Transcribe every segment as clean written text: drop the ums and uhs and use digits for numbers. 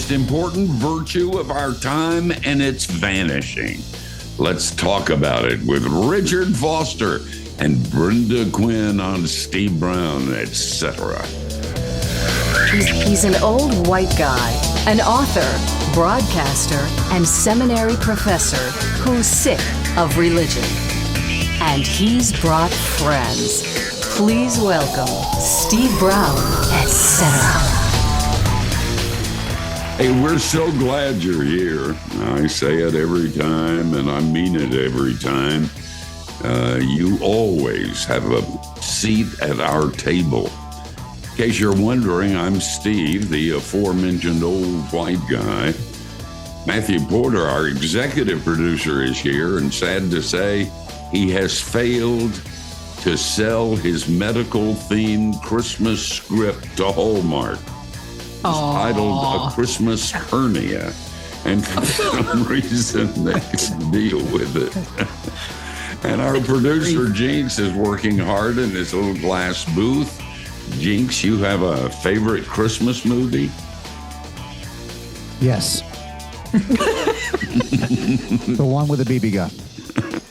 most important virtue of our time, and it's vanishing. Let's talk about it with Richard Foster and Brenda Quinn on Steve Brown, etc. He's an old white guy, an author, broadcaster, and seminary professor who's sick of religion. And he's brought friends. Please welcome Steve Brown, etc. Hey, we're so glad you're here. I say it every time, and I mean it every time. You always have a seat at our table. In case you're wondering, I'm Steve, the aforementioned old white guy. Matthew Porter, our executive producer, is here, and sad to say, he has failed to sell his medical-themed Christmas script to Hallmark. It's titled A Christmas Hernia, and for some reason they can deal with it. And our producer, Jinx, is working hard in his little glass booth. Jinx, you have a favorite Christmas movie? Yes. The one with the BB gun.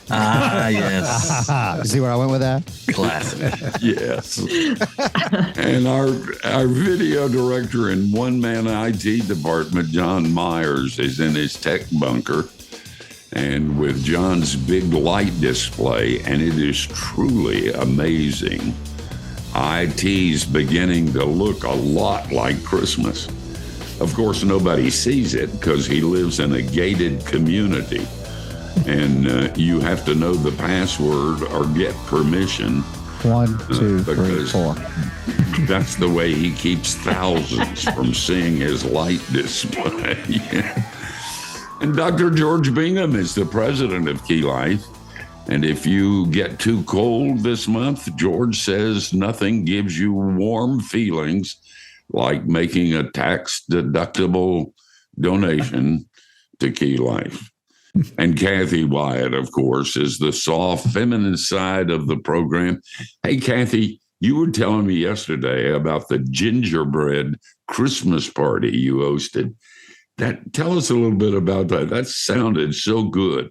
Yes. You see where I went with that? Classic. Yes. And our video director and one-man IT department, John Myers, is in his tech bunker and with John's big light display, and it is truly amazing. IT's beginning to look a lot like Christmas. Of course, nobody sees it because he lives in a gated community. And you have to know the password or get permission. 1, 2, 3, 4. That's the way he keeps thousands from seeing his light display. And Dr. George Bingham is the president of Key Life. And if you get too cold this month, George says nothing gives you warm feelings like making a tax-deductible donation to Key Life. And Kathy Wyatt, of course, is the soft, feminine side of the program. Hey, Kathy, you were telling me yesterday about the gingerbread Christmas party you hosted. Tell us a little bit about that. That sounded so good.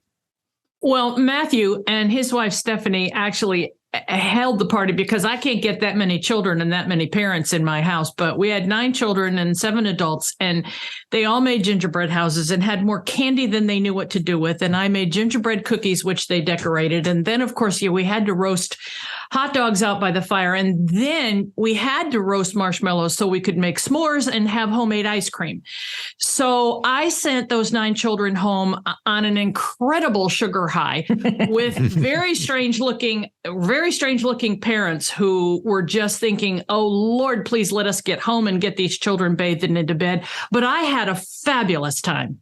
Well, Matthew and his wife, Stephanie, actually held the party because I can't get that many children and that many parents in my house. But we had 9 children and 7 adults, and they all made gingerbread houses and had more candy than they knew what to do with. And I made gingerbread cookies, which they decorated. And then, of course, we had to roast hot dogs out by the fire. And then we had to roast marshmallows so we could make s'mores and have homemade ice cream. So I sent those 9 children home on an incredible sugar high with very strange looking parents who were just thinking, oh, Lord, please let us get home and get these children bathed and into bed. But I had a fabulous time.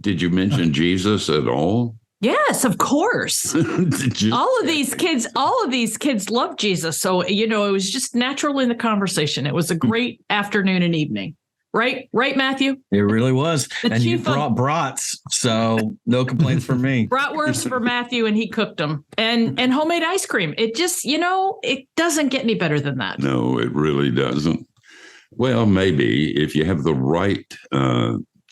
Did you mention Jesus at all? Yes, of course. All of these kids love Jesus. So, it was just natural in the conversation. It was a great afternoon and evening. Right, Matthew? It really was. And you brought brats, so no complaints from me. Bratwurst for Matthew, and he cooked them. And homemade ice cream. It just, it doesn't get any better than that. No, it really doesn't. Well, maybe if you have the right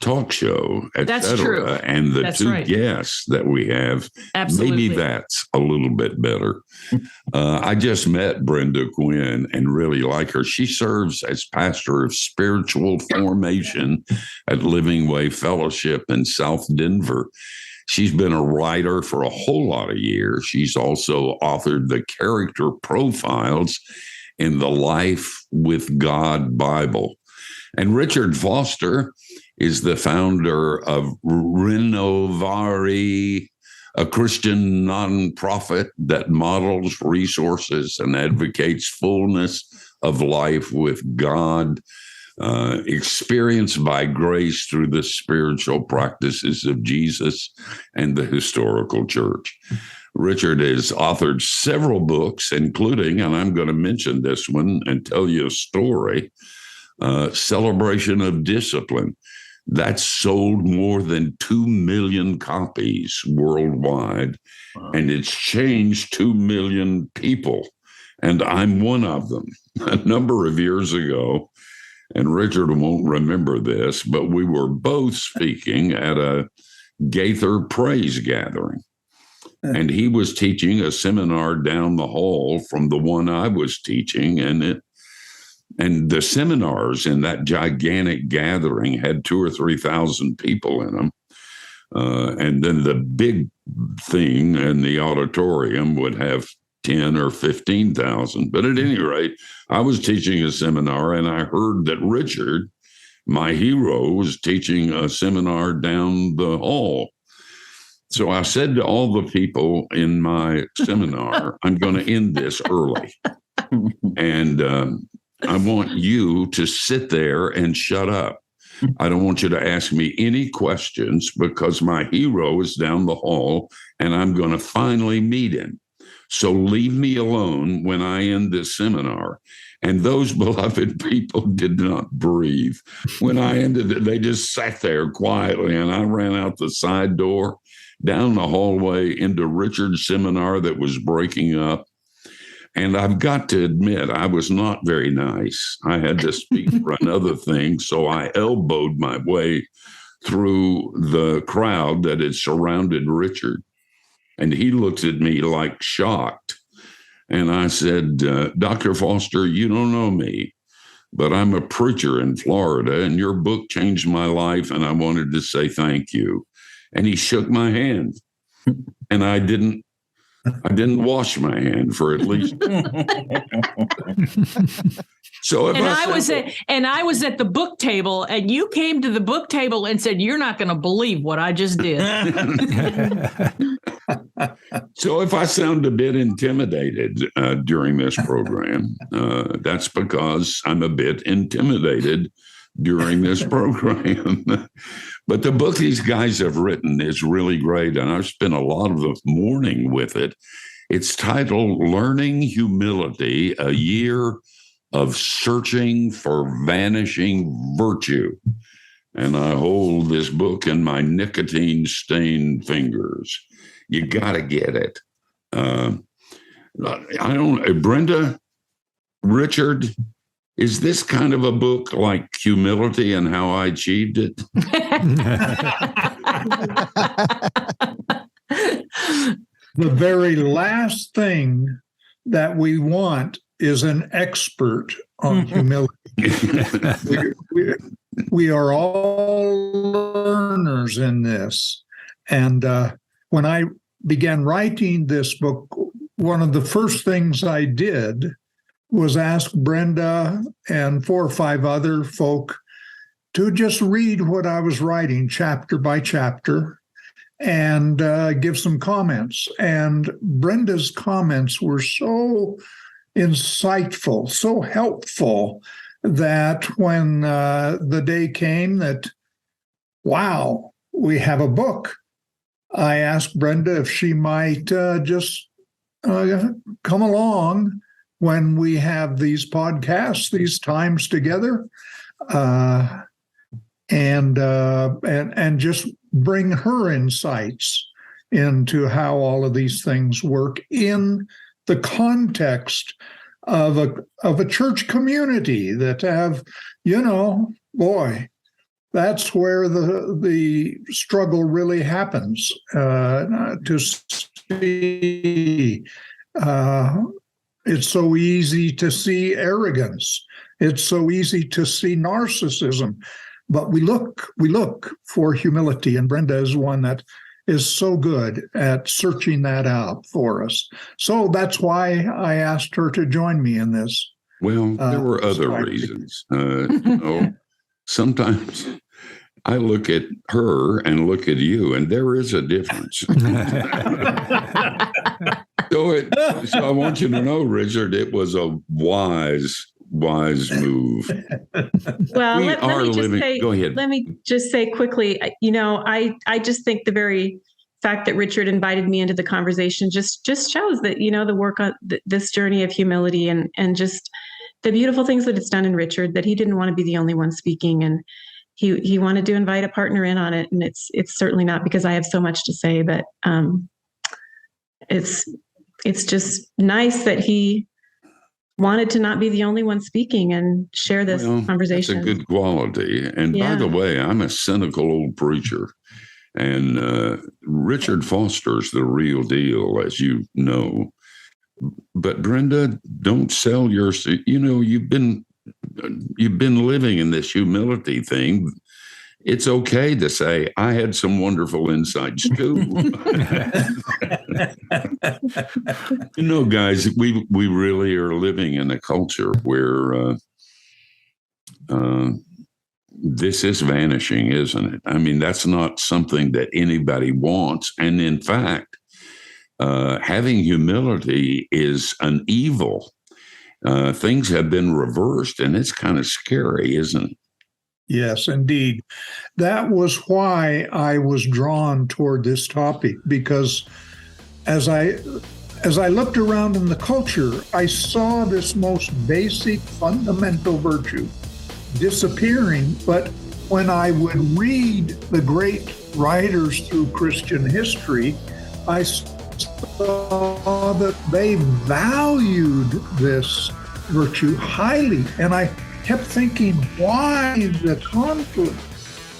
talk show, etc., and the two guests that we have, absolutely, maybe that's a little bit better. I just met Brenda Quinn and really like her. She serves as pastor of spiritual formation at Living Way Fellowship in South Denver. She's been a writer for a whole lot of years. She's also authored the character profiles in the Life with God Bible. And Richard Foster is the founder of Renovari, a Christian nonprofit that models resources and advocates fullness of life with God, experienced by grace through the spiritual practices of Jesus and the historical church. Richard has authored several books, including, and I'm going to mention this one and tell you a story, Celebration of Discipline. That's sold more than 2 million copies worldwide, and it's changed 2 million people, and I'm one of them. A number of years ago, And Richard won't remember this, but we were both speaking at a Gaither praise gathering. And he was teaching a seminar down the hall from the one I was teaching. And the seminars in that gigantic gathering had 2,000 or 3,000 people in them. And then the big thing in the auditorium would have 10 or 15,000. But at any rate, I was teaching a seminar and I heard that Richard, my hero, was teaching a seminar down the hall. So I said to all the people in my seminar, I'm going to end this early. And I want you to sit there and shut up. I don't want you to ask me any questions because my hero is down the hall and I'm going to finally meet him. So leave me alone when I end this seminar. And those beloved people did not breathe. When I ended it, they just sat there quietly and I ran out the side door, down the hallway into Richard's seminar that was breaking up. And I've got to admit, I was not very nice. I had to speak for another thing. So I elbowed my way through the crowd that had surrounded Richard. And he looked at me like shocked. And I said, Dr. Foster, you don't know me, but I'm a preacher in Florida and your book changed my life. And I wanted to say thank you. And he shook my hand and I didn't wash my hand for at least. So if I was at the book table and you came to the book table and said, you're not going to believe what I just did. So if I sound a bit intimidated during this program, that's because I'm a bit intimidated during this program. But the book these guys have written is really great, and I've spent a lot of the morning with it. It's titled Learning Humility, a Year of Searching for Vanishing Virtue. And I hold this book in my nicotine-stained fingers. You got to get it. Brenda, Richard, is this kind of a book like Humility and How I Achieved It? The very last thing that we want is an expert on humility. We are all learners in this. And when I began writing this book, one of the first things I did was ask Brenda and 4 or 5 other folk to just read what I was writing chapter by chapter and give some comments. And Brenda's comments were so insightful, so helpful, that when the day came that, wow, we have a book, I asked Brenda if she might just come along when we have these podcasts, these times together, and just bring her insights into how all of these things work in the context of a church community that have, boy, that's where the struggle really happens, to see. It's so easy to see arrogance. It's so easy to see narcissism, but we look for humility, and Brenda is one that is so good at searching that out for us. So that's why I asked her to join me in this. Well, there were other reasons. Sometimes I look at her and look at you, and there is a difference. So I want you to know, Richard, it was a wise move. Well, Go ahead. Let me just say quickly, I just think the very fact that Richard invited me into the conversation just shows that, the work on this journey of humility and just the beautiful things that it's done in Richard, that he didn't want to be the only one speaking, and he wanted to invite a partner in on it. And it's certainly not because I have so much to say, but it's just nice that he wanted to not be the only one speaking and share this conversation. That's a good quality. And by the way, I'm a cynical old preacher. And Richard Foster's the real deal, as you know. But Brenda, don't sell your. You've been living in this humility thing. It's okay to say I had some wonderful insights too. Guys, we really are living in a culture where this is vanishing, isn't it? I mean, that's not something that anybody wants. And in fact, having humility is an evil. Things have been reversed, and it's kind of scary, isn't it? Yes, indeed. That was why I was drawn toward this topic, because as I looked around in the culture, I saw this most basic, fundamental virtue disappearing. But when I would read the great writers through Christian history, I saw that they valued this virtue highly. And I kept thinking, why the conflict?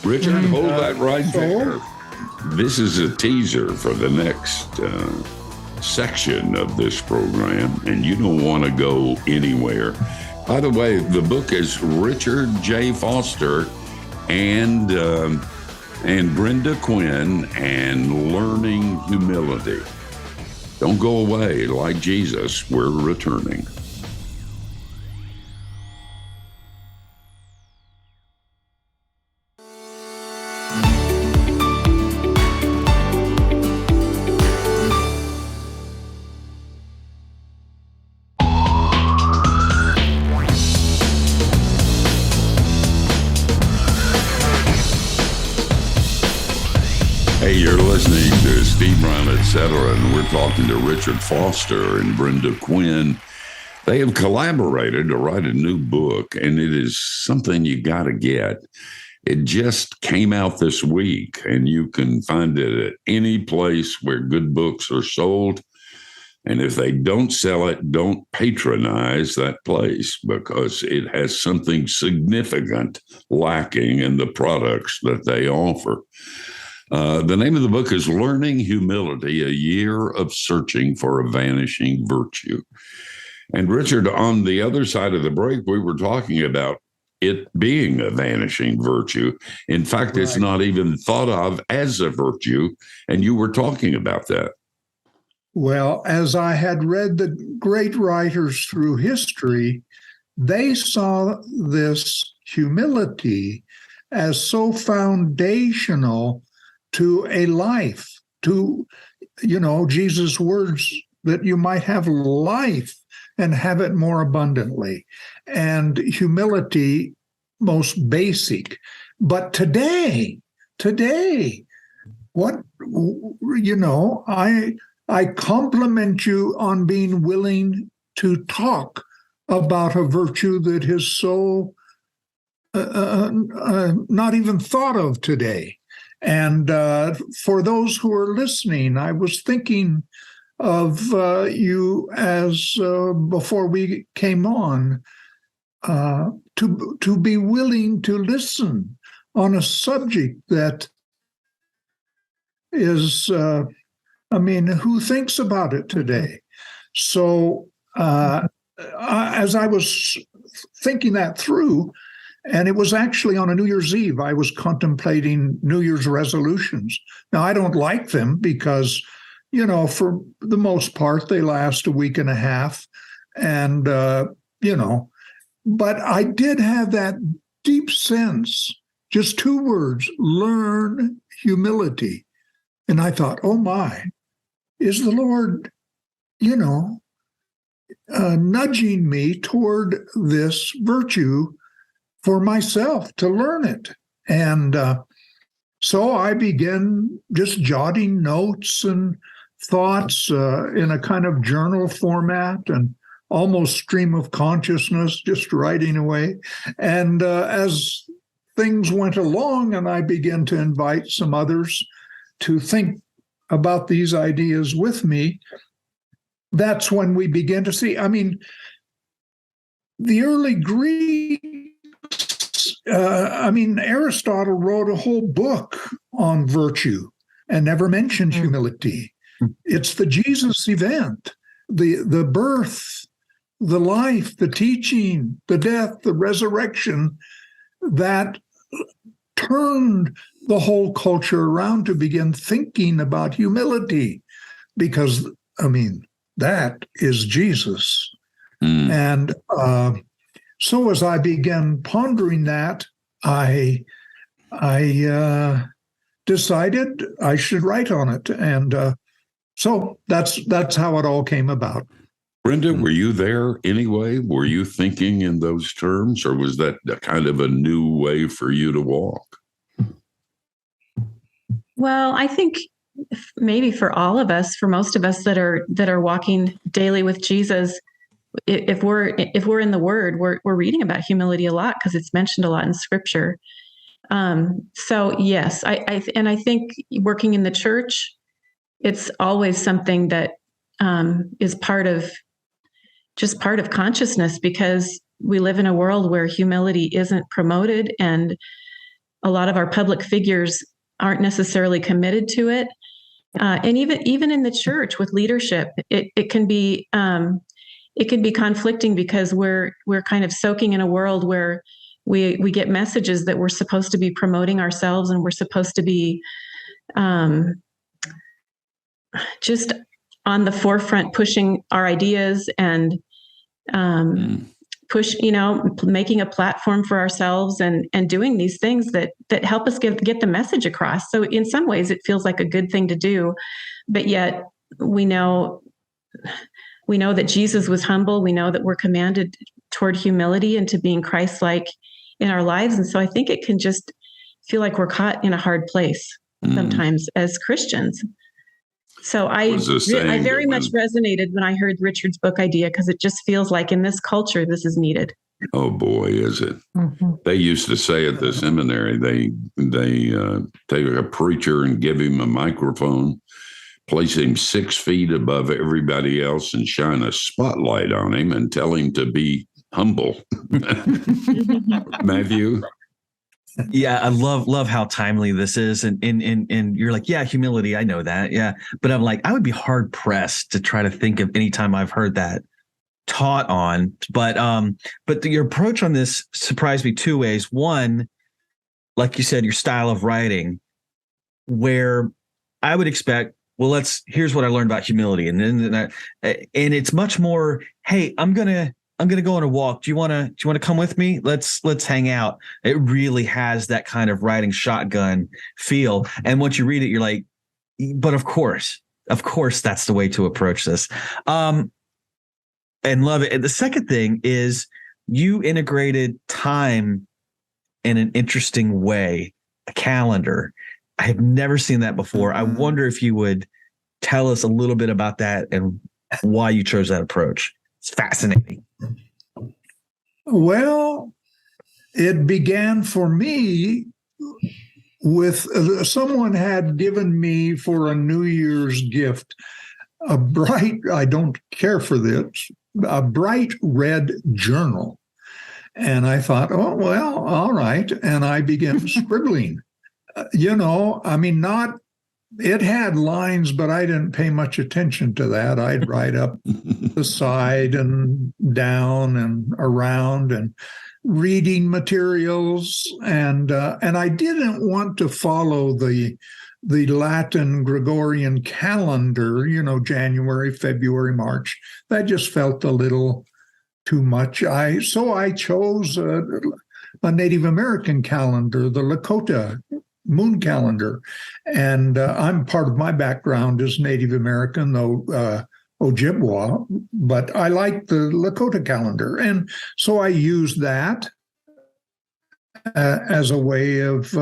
Richard, hold that right there. This is a teaser for the next section of this program, and you don't want to go anywhere. By the way, the book is Richard J. Foster and Brenda Quinn and Learning Humility. Don't go away. Like Jesus, we're returning. Hey, you're listening to Steve Brown, etc., and we're talking to Richard Foster and Brenda Quinn. They have collaborated to write a new book, and it is something you got to get. It just came out this week, and you can find it at any place where good books are sold. And if they don't sell it, don't patronize that place, because it has something significant lacking in the products that they offer. The name of the book is Learning Humility, A Year of Searching for a Vanishing Virtue. And Richard, on the other side of the break, we were talking about it being a vanishing virtue. In fact, It's not even thought of as a virtue. And you were talking about that. Well, as I had read the great writers through history, they saw this humility as so foundational to a life, to, Jesus' words that you might have life and have it more abundantly. And humility, most basic. But today, what, I compliment you on being willing to talk about a virtue that is so not even thought of today. And for those who are listening, I was thinking of you as before we came on, to be willing to listen on a subject that is, who thinks about it today? So as I was thinking that through, and it was actually on a New Year's Eve, I was contemplating New Year's resolutions. Now, I don't like them because, for the most part, they last a week and a half. And, but I did have that deep sense, just 2 words, learn humility. And I thought, oh my, is the Lord, nudging me toward this virtue for myself to learn it. And so I began just jotting notes and thoughts in a kind of journal format and almost stream of consciousness, just writing away. And as things went along and I began to invite some others to think about these ideas with me, that's when we began to see, the early Greeks, Aristotle wrote a whole book on virtue and never mentioned humility. It's the Jesus event, the birth, the life, the teaching, the death, the resurrection that turned the whole culture around to begin thinking about humility, because, that is Jesus. And so as I began pondering that, I decided I should write on it. And so that's how it all came about. Brenda, were you there anyway? Were you thinking in those terms, or was that kind of a new way for you to walk? Well, I think maybe for all of us, for most of us that are walking daily with Jesus, if we're in the Word, we're reading about humility a lot because it's mentioned a lot in Scripture. So yes, I think working in the church, it's always something that is part of consciousness, because we live in a world where humility isn't promoted, and a lot of our public figures aren't necessarily committed to it. And even in the church with leadership, it can be conflicting, because we're kind of soaking in a world where we get messages that we're supposed to be promoting ourselves, and we're supposed to be just on the forefront, pushing our ideas and making a platform for ourselves and doing these things that help us get the message across. So in some ways it feels like a good thing to do, but yet we know that Jesus was humble. We know that we're commanded toward humility and to being Christ-like in our lives. And so I think it can just feel like we're caught in a hard place sometimes as Christians. So I very much resonated when I heard Richard's book idea, because it just feels like in this culture, this is needed. Oh boy, is it? Mm-hmm. They used to say at the seminary, they take a preacher and give him a microphone, place him 6 feet above everybody else, and shine a spotlight on him and tell him to be humble. Matthew? Yeah, I love how timely this is. And you're like, yeah, humility, I know that. Yeah. But I'm like, I would be hard pressed to try to think of any time I've heard that taught on. But your approach on this surprised me 2 ways. One, like you said, your style of writing, where I would expect, well, here's what I learned about humility. And then it's much more, hey, I'm gonna go on a walk. Do you want to come with me? Let's hang out. It really has that kind of writing shotgun feel. And once you read it, you're like, but of course, that's the way to approach this. And love it. And the second thing is you integrated time in an interesting way, a calendar. I have never seen that before. I wonder if you would tell us a little bit about that and why you chose that approach. It's fascinating. Well, it began for me with someone had given me for a New Year's gift I don't care for this, a bright red journal. And I thought, oh, well, all right. And I began scribbling. It had lines, but I didn't pay much attention to that. I'd write up the side and down and around and reading materials. And I didn't want to follow the Latin Gregorian calendar, January, February, March. That just felt a little too much. So I chose a Native American calendar, the Lakota moon calendar. And I'm part of my background is Native American, though Ojibwa, but I like the Lakota calendar. And so I used that as a way of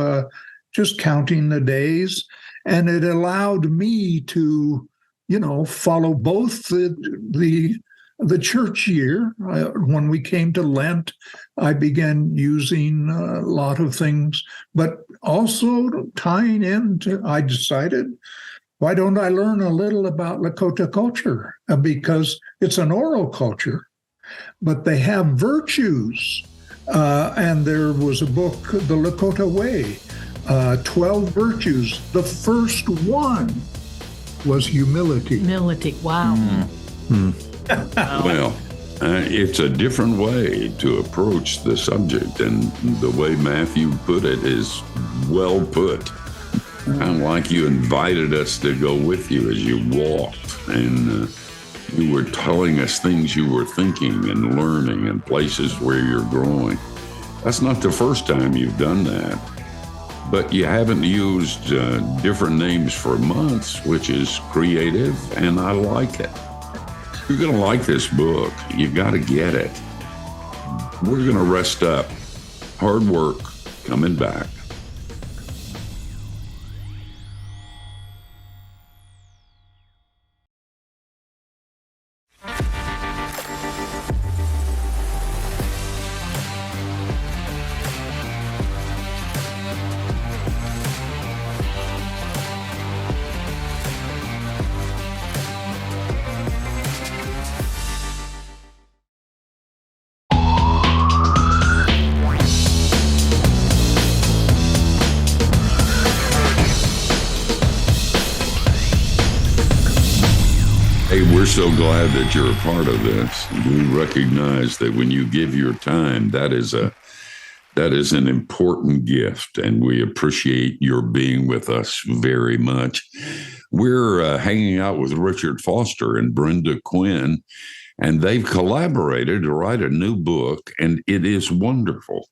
just counting the days. And it allowed me to, follow both the church year. When we came to Lent, I began using a lot of things, but also tying into, I decided, why don't I learn a little about Lakota culture? Because it's an oral culture. but they have virtues. And there was a book, The Lakota Way, 12 virtues. The first one was humility. Humility. Wow. Well, it's a different way to approach the subject, and the way Matthew put it is well put. Kind of like you invited us to go with you as you walked, and you were telling us things you were thinking and learning and places where you're growing. That's not the first time you've done that, but you haven't used different names for months, which is creative, and I like it. You're going to like this book. You got to get it. We're going to rest up. Hard work coming back. Hey, we're so glad that you're a part of this. We recognize that when you give your time, that is an important gift, and we appreciate your being with us very much. We're hanging out with Richard Foster and Brenda Quinn, and they've collaborated to write a new book, and it is wonderful.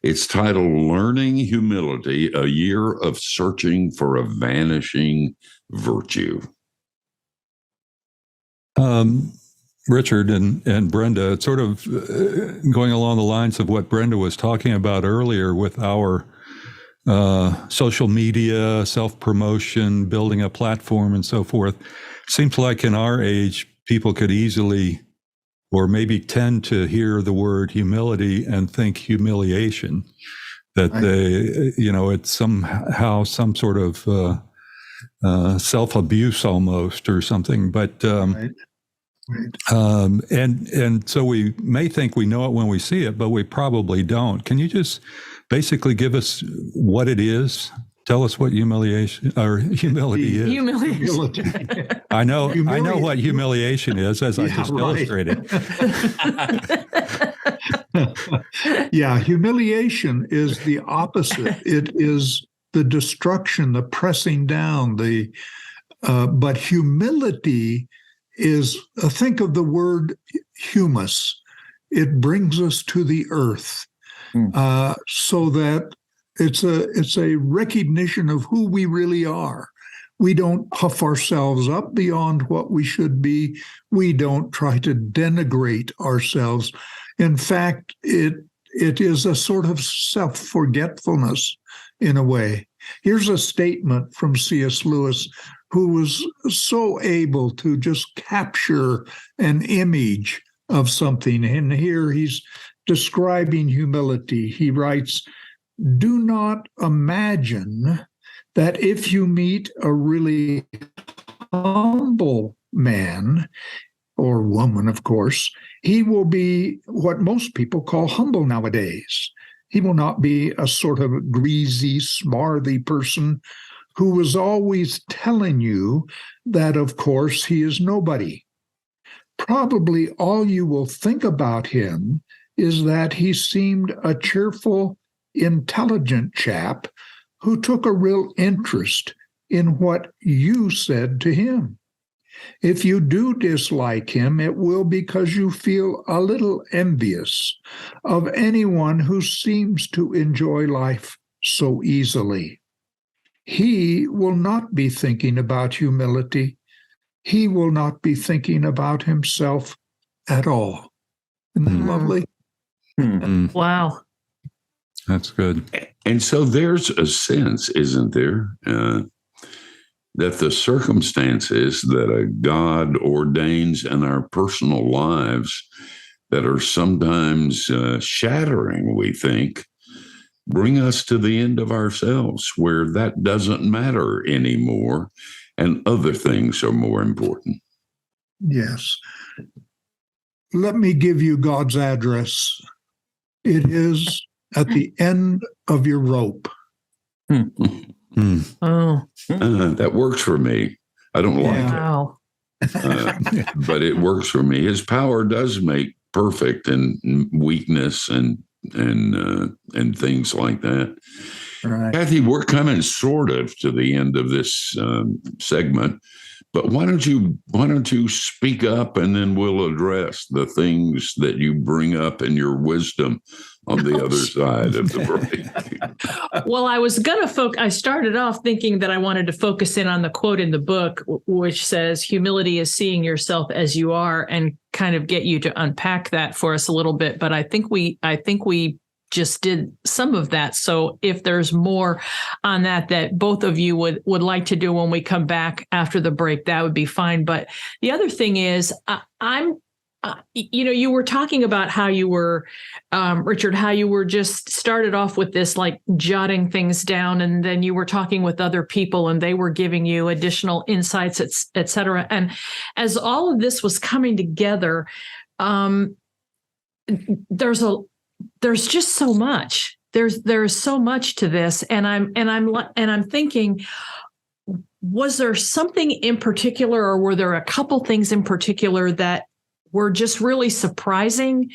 It's titled Learning Humility, A Year of Searching for a Vanishing Virtue. Richard and Brenda, it's sort of going along the lines of what Brenda was talking about earlier with our social media, self-promotion, building a platform and so forth. Seems like in our age, people could easily or maybe tend to hear the word humility and think humiliation, that they, it's somehow some sort of self-abuse almost or something. But and so we may think we know it when we see it, but we probably don't. Can you just basically give us what it is? Tell us what humiliation or humility is. Humiliation. I know what humiliation is, as I just illustrated. Yeah, humiliation is the opposite. It is the destruction, the pressing down, but humility is, think of the word humus. It brings us to the earth, so that it's a recognition of who we really are. We don't puff ourselves up beyond what we should be. We don't try to denigrate ourselves. In fact, it is a sort of self-forgetfulness in a way. Here's a statement from C.S. Lewis, who was so able to just capture an image of something. And here he's describing humility. He writes, "Do not imagine that if you meet a really humble man, or woman, of course, he will be what most people call humble nowadays. He will not be a sort of greasy, smarthy person who was always telling you that, of course, he is nobody. Probably all you will think about him is that he seemed a cheerful, intelligent chap who took a real interest in what you said to him. If you do dislike him, it will because you feel a little envious of anyone who seems to enjoy life so easily. He will not be thinking about humility. He will not be thinking about himself at all." Isn't that lovely? Mm-hmm. Wow. That's good. And so there's a sense, isn't there, that the circumstances that God ordains in our personal lives that are sometimes shattering, we think, bring us to the end of ourselves where that doesn't matter anymore and other things are more important. Yes. let me give you God's address. It is at the end of your rope. Oh, That works for me. I don't like it. wow. But it works for me. His power does make perfect in weakness and things like that. Right. Kathy, we're coming sort of to the end of this segment, but why don't you speak up, and then we'll address the things that you bring up in your wisdom on the other side of the break. Well, I was going to I started off thinking that I wanted to focus in on the quote in the book, which says, humility is seeing yourself as you are, and kind of get you to unpack that for us a little bit. But I think we just did some of that. So if there's more on that both of you would like to do when we come back after the break, that would be fine. But the other thing is, you were talking about how you were, Richard, how you were just started off with this, like jotting things down, and then you were talking with other people and they were giving you additional insights, et cetera. And as all of this was coming together, there's just so much. There's so much to this, and I'm thinking, was there something in particular, or were there a couple things in particular that were just really surprising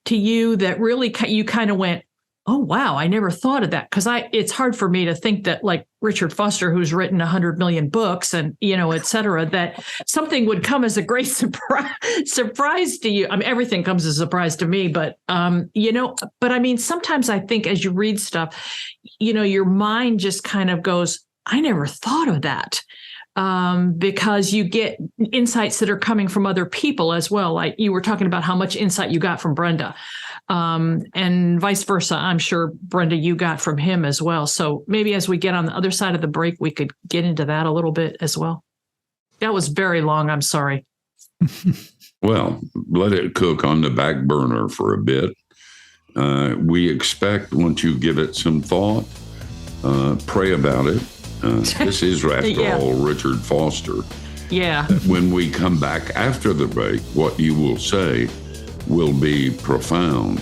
to you, that really you kind of went, oh, wow, I never thought of that? Because it's hard for me to think that, like Richard Foster, who's written 100 million books and, et cetera, that something would come as a great surprise to you. I mean, everything comes as a surprise to me, but, but I mean, sometimes I think as you read stuff, your mind just kind of goes, I never thought of that. Because you get insights that are coming from other people as well. Like you were talking about how much insight you got from Brenda, and vice versa. I'm sure, Brenda, you got from him as well. So maybe as we get on the other side of the break, we could get into that a little bit as well. That was very long. I'm sorry. Well, let it cook on the back burner for a bit. We expect, once you give it some thought, pray about it. This is, after all, Richard Foster. Yeah. When we come back after the break, what you will say will be profound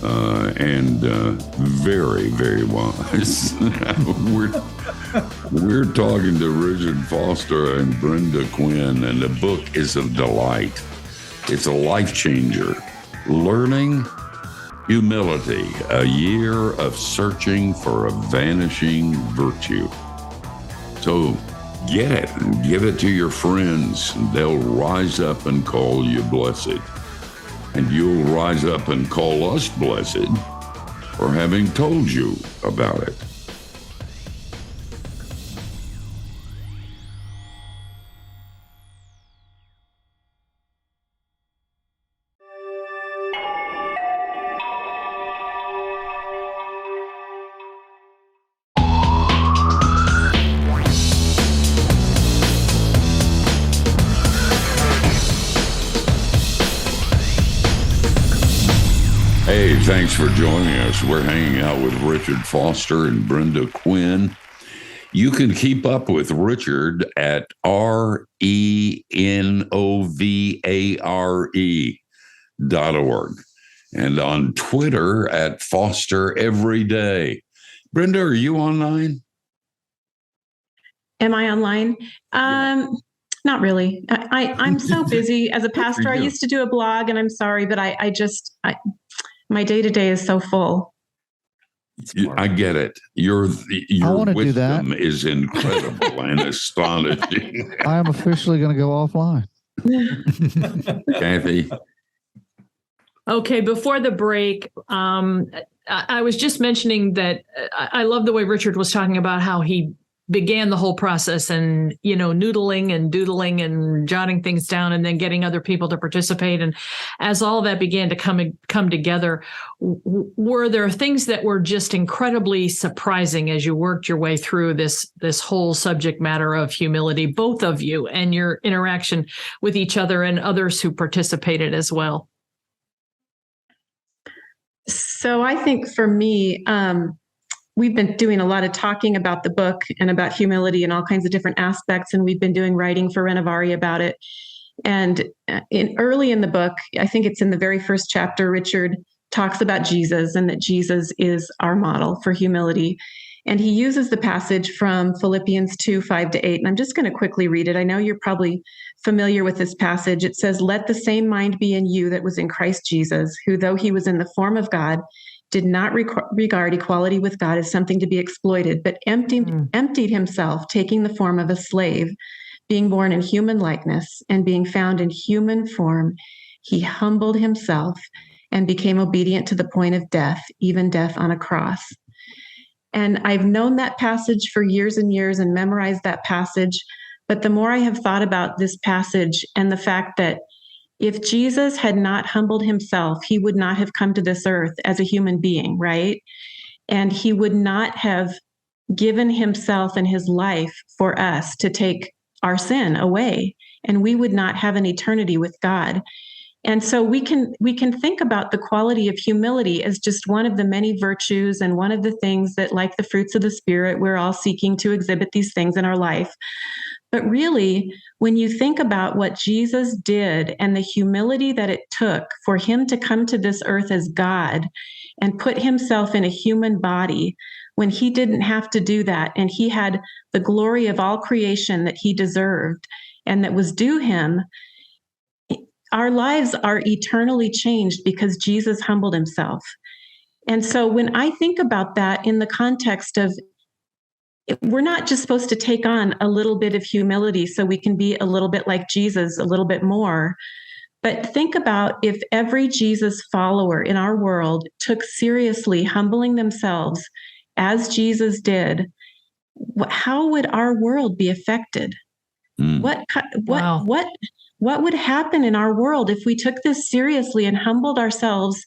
and very, very wise. We're talking to Richard Foster and Brenda Quinn, and the book is a delight. It's a life changer. Learning Humility, a year of searching for a vanishing virtue. So get it and give it to your friends, and they'll rise up and call you blessed. And you'll rise up and call us blessed for having told you about it. Hey, thanks for joining us. We're hanging out with Richard Foster and Brenda Quinn. You can keep up with Richard at RENOVARE.org and on Twitter at Foster Everyday. Brenda, are you online? Am I online? Not really. I'm so busy as a pastor. I used to do a blog, and I'm sorry, but my day-to-day is so full. I get it. Your wisdom do is incredible and astonishing. I am officially going to go offline. Kathy? Okay, before the break, I was just mentioning that I love the way Richard was talking about how he began the whole process and, noodling and doodling and jotting things down and then getting other people to participate. And as all that began to come together, were there things that were just incredibly surprising as you worked your way through this whole subject matter of humility, both of you, and your interaction with each other and others who participated as well? So I think for me, we've been doing a lot of talking about the book and about humility and all kinds of different aspects, and we've been doing writing for Renovare about it. And early in the book, I think it's in the very first chapter, Richard talks about Jesus and that Jesus is our model for humility. And he uses the passage from Philippians 2:5-8. And I'm just going to quickly read it. I know you're probably familiar with this passage. It says, "Let the same mind be in you that was in Christ Jesus, who, though he was in the form of God, did not regard equality with God as something to be exploited, but emptied himself, taking the form of a slave, being born in human likeness, and being found in human form, he humbled himself and became obedient to the point of death, even death on a cross." And I've known that passage for years and years and memorized that passage. But the more I have thought about this passage and the fact that if Jesus had not humbled himself, he would not have come to this earth as a human being, right? And he would not have given himself and his life for us to take our sin away, and we would not have an eternity with God. And so we can think about the quality of humility as just one of the many virtues and one of the things that, like the fruits of the Spirit, we're all seeking to exhibit these things in our life. But really, when you think about what Jesus did and the humility that it took for him to come to this earth as God and put himself in a human body when he didn't have to do that, and he had the glory of all creation that he deserved and that was due him, our lives are eternally changed because Jesus humbled himself. And so when I think about that in the context of, we're not just supposed to take on a little bit of humility so we can be a little bit like Jesus, a little bit more, but think about if every Jesus follower in our world took seriously humbling themselves as Jesus did, how would our world be affected? What would happen in our world if we took this seriously and humbled ourselves,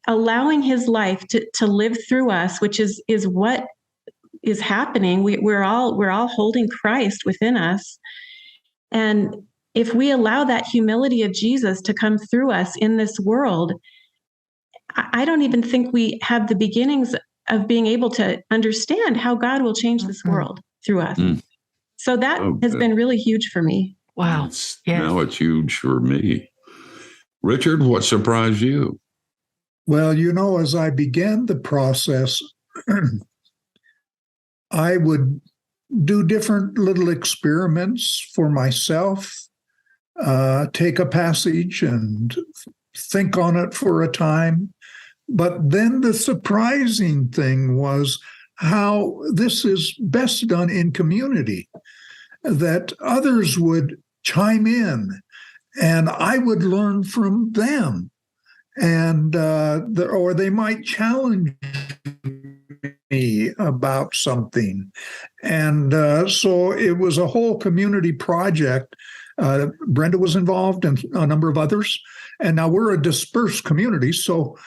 allowing his life to live through us, which is what is happening. We're all holding Christ within us. And if we allow that humility of Jesus to come through us in this world, I don't even think we have the beginnings of being able to understand how God will change this world through us. So that has been really huge for me. Wow. Now it's huge for me. Richard, what surprised you? Well, as I began the process, I would do different little experiments for myself, take a passage and think on it for a time. But then the surprising thing was how this is best done in community, that others would chime in and I would learn from them, and or they might challenge me about something. And so it was a whole community project. Brenda was involved and a number of others. And now we're a dispersed community, so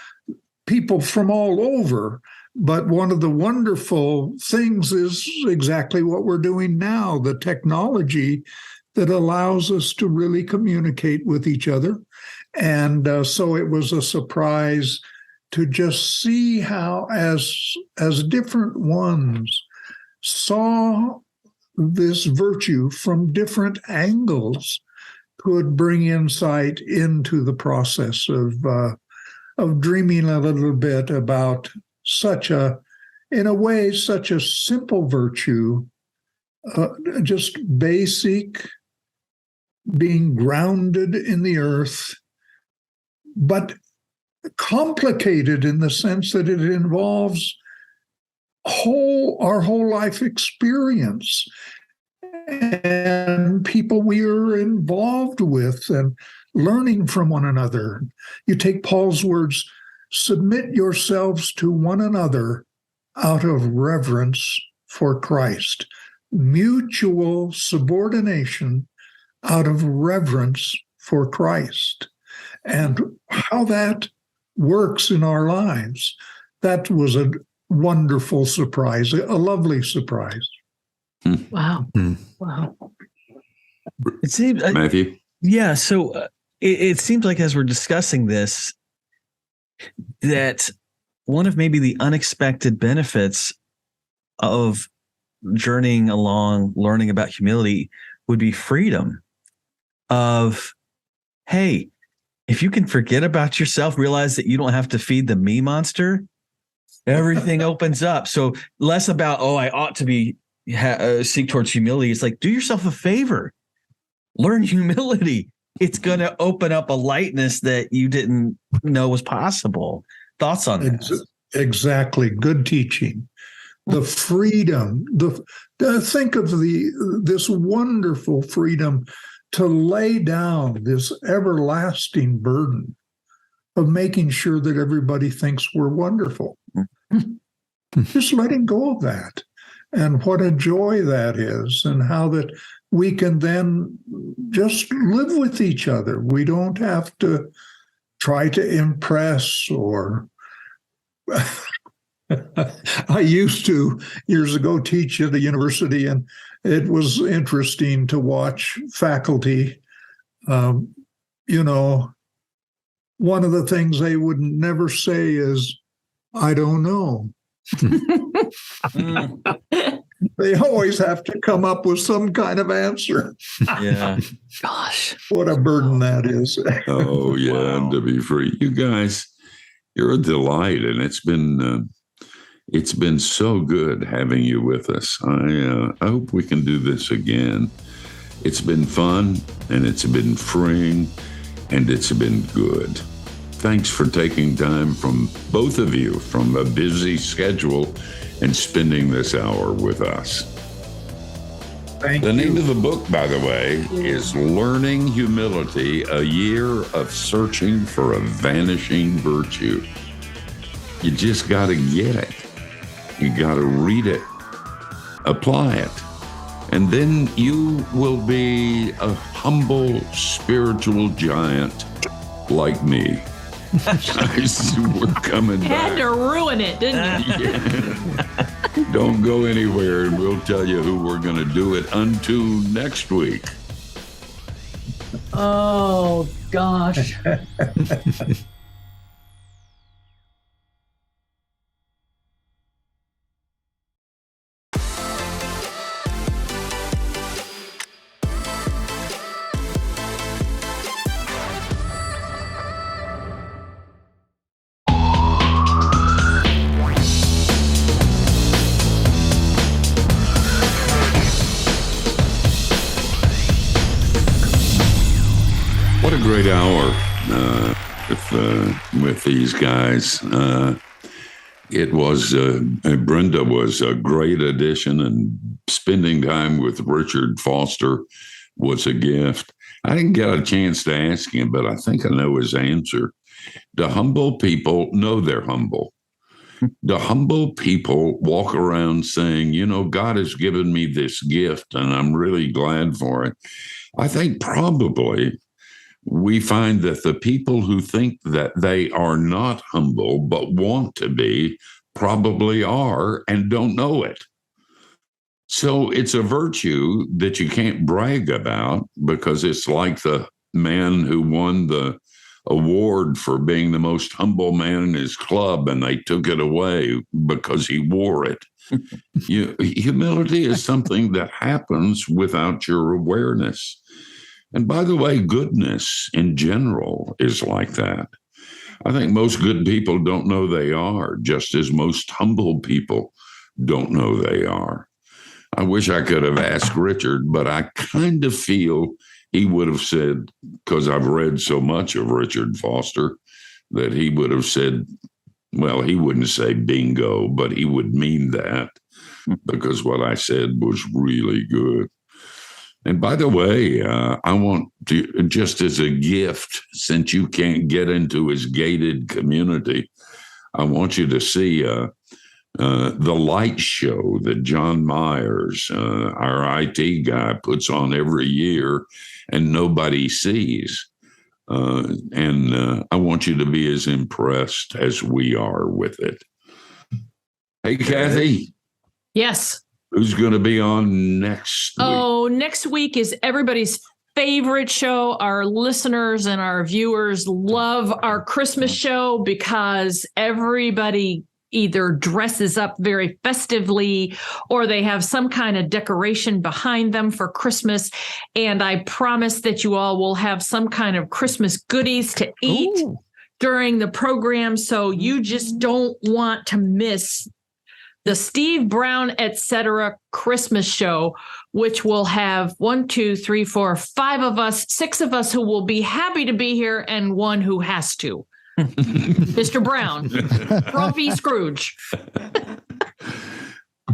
people from all over. But one of the wonderful things is exactly what we're doing now, the technology that allows us to really communicate with each other. And so it was a surprise to just see how, as different ones saw this virtue from different angles, could bring insight into the process of dreaming a little bit about such a simple virtue, just basic, being grounded in the earth, but complicated in the sense that it involves our whole life experience and people we are involved with and learning from one another. You take Paul's words, submit yourselves to one another out of reverence for Christ. Mutual subordination out of reverence for Christ. And how that works in our lives, that was a wonderful surprise, a lovely surprise. Wow. Wow. It seems, Matthew? Yeah. So it seems like as we're discussing this, that one of maybe the unexpected benefits of journeying along, learning about humility would be freedom. of, hey, if you can forget about yourself, realize that you don't have to feed the me monster, everything opens up. So less about, I ought to be seek towards humility. It's like, do yourself a favor, learn humility. It's going to open up a lightness that you didn't know was possible. Thoughts on that? Exactly. Good teaching. The freedom, think of this wonderful freedom to lay down this everlasting burden of making sure that everybody thinks we're wonderful. Just letting go of that, and what a joy that is, and how that we can then just live with each other. We don't have to try to impress or I used to years ago teach at a university, and it was interesting to watch faculty. One of the things they would never say is, I don't know. They always have to come up with some kind of answer. Yeah. Gosh. What a burden that is. Oh, yeah, Wow. to be free. You guys, you're a delight, and it's been so good having you with us. I hope we can do this again. It's been fun, and it's been freeing, and it's been good. Thanks for taking time from both of you from a busy schedule and spending this hour with us. Thank The you. name of the book, by the way, is Learning Humility, A Year of Searching for a Vanishing Virtue. You just got to get it. You got to read it, apply it, and then you will be a humble spiritual giant like me. Guys, we're coming Had back. to ruin it, didn't you? Yeah. Don't go anywhere, and we'll tell you who we're going to do it unto next week. Oh, gosh. What a great hour with these guys. It was Brenda was a great addition, and spending time with Richard Foster was a gift. I didn't get a chance to ask him, but I think I know his answer. The humble people know they're humble. The humble people walk around saying, God has given me this gift, and I'm really glad for it. I think probably we find that the people who think that they are not humble but want to be probably are and don't know it. So it's a virtue that you can't brag about, because it's like the man who won the award for being the most humble man in his club, and they took it away because he wore it. Humility is something that happens without your awareness. And by the way, goodness in general is like that. I think most good people don't know they are, just as most humble people don't know they are. I wish I could have asked Richard, but I kind of feel he would have said, because I've read so much of Richard Foster, that he would have said, well, he wouldn't say bingo, but he would mean that, because what I said was really good. And by the way, I want to, just as a gift, since you can't get into his gated community, I want you to see the light show that John Myers, our IT guy, puts on every year and nobody sees. And I want you to be as impressed as we are with it. Hey, Kathy. Yes. Who's going to be on next week? Oh, next week is everybody's favorite show. Our listeners and our viewers love our Christmas show because everybody either dresses up very festively or they have some kind of decoration behind them for Christmas. And I promise that you all will have some kind of Christmas goodies to eat during the program. So you just don't want to miss the Steve Brown, etc. Christmas show, which will have 1, 2, 3, 4, 5 of us, 6 of us who will be happy to be here and one who has to. Mr. Brown, Grumpy Scrooge.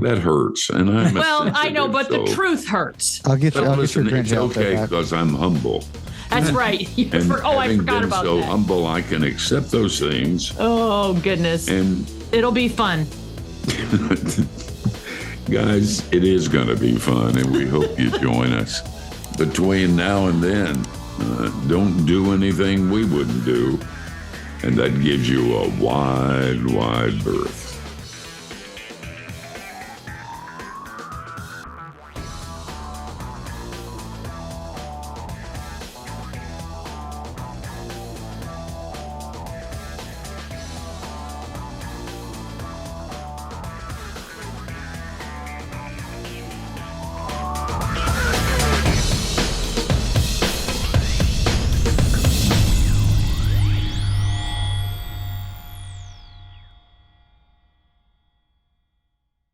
That hurts, and I'm well, I know, but the truth hurts. I'll get you. I'll listen, get your it's Grinch okay outfit back. because I'm humble. That's right. And I forgot about so that. humble, I can accept those things. Oh goodness! And it'll be fun. Guys, it is going to be fun, and we hope you join us. Between now and then, don't do anything we wouldn't do, and that gives you a wide, wide berth.